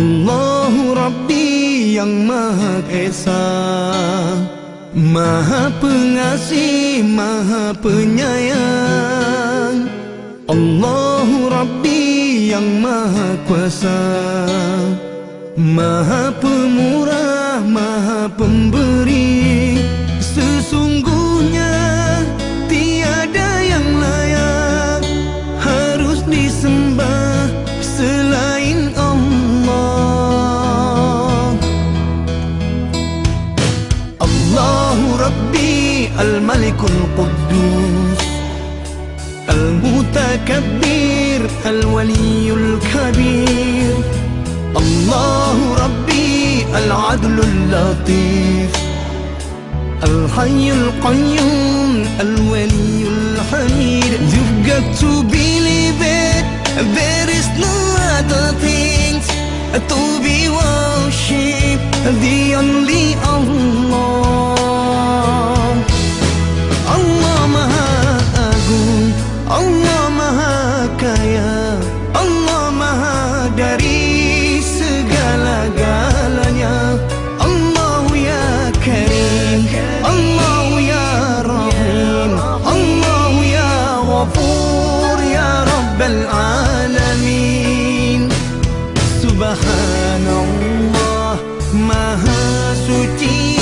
Allahu Rabbi yang Maha Esa, Maha Pengasih, Maha Penyayang. Allahu Rabbi yang Maha Kuasa, Maha Pemurah, Maha Pemberi. Sesungguhnya tiada yang layak harus disembah selain Allah. Allahu Rabbi Al-Malikul Quddus, Al-Mutakabbir, Al-Waliyul Kabir. Allahu Rabbi Al-Adlul Latif, Al-Hayyul Qayyum, Al-Waliyul Hamid. You've got to believe it, there is no other things to be worshipped, the only Allah. Allah Maha Agung, Allah Maha Kaya, Allah Maha dari segala-galanya. Allahu Ya Karim, Allahu Ya Rahim, Allahu Ya Ghafur, Ya Rabbal Alamin. Subhanallah, Maha Suci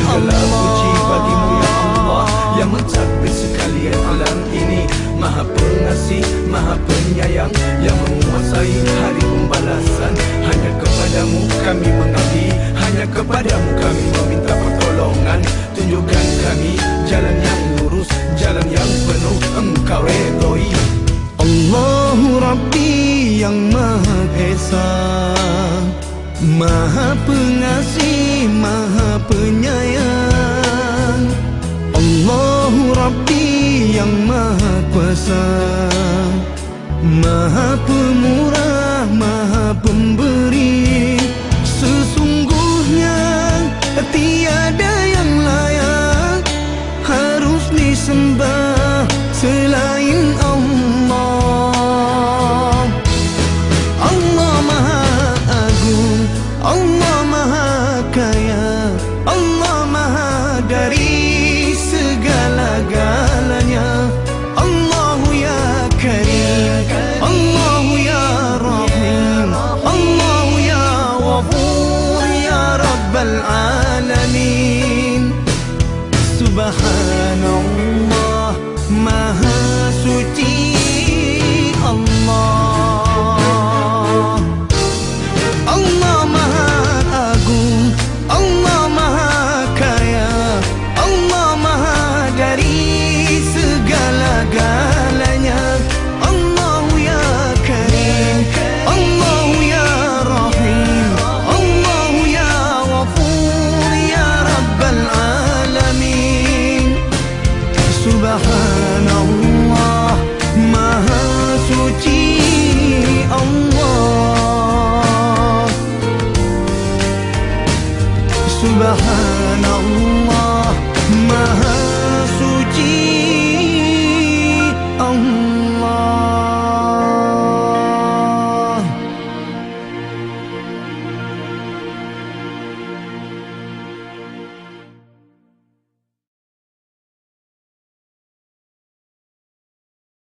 Segala Allah. puji bagimu ya Allah, yang mentadbir sekalian alam ini. Maha Pengasih, Maha Penyayang, yang menguasai hari pembalasan. Hanya kepadamu kami mengabdi, hanya kepadamu kami meminta pertolongan. Tunjukkan kami jalan yang lurus, jalan yang penuh Engkau redoi. Allahu Rabbi yang Maha Esa, Maha Pengasih, Maha Penyayang. Allahu Rabbi yang Maha Kuasa, Maha Pemurah, Maha Pemberi. Sesungguhnya tiada yang layak harus disembah selain Allah. Allah Maha Agung, Allah Maha Kaya, Allah Maha dari segala-galanya. Allahu Ya Karim, Allahu Ya Rahim, Allahu Ya Ghafur, Ya Rabbal Alamin. Subhanallah, Maha Suci Allah. Allah Maha Agung, Allah Maha Kaya, Allah Maha dari segala-galanya. Allahu Ya Karim, Allahu Ya Rahim, Allahu Ya Ghafur, Ya Rabbal Alamin. Subhanallah, Maha Suci Allah. Subhanallah, Maha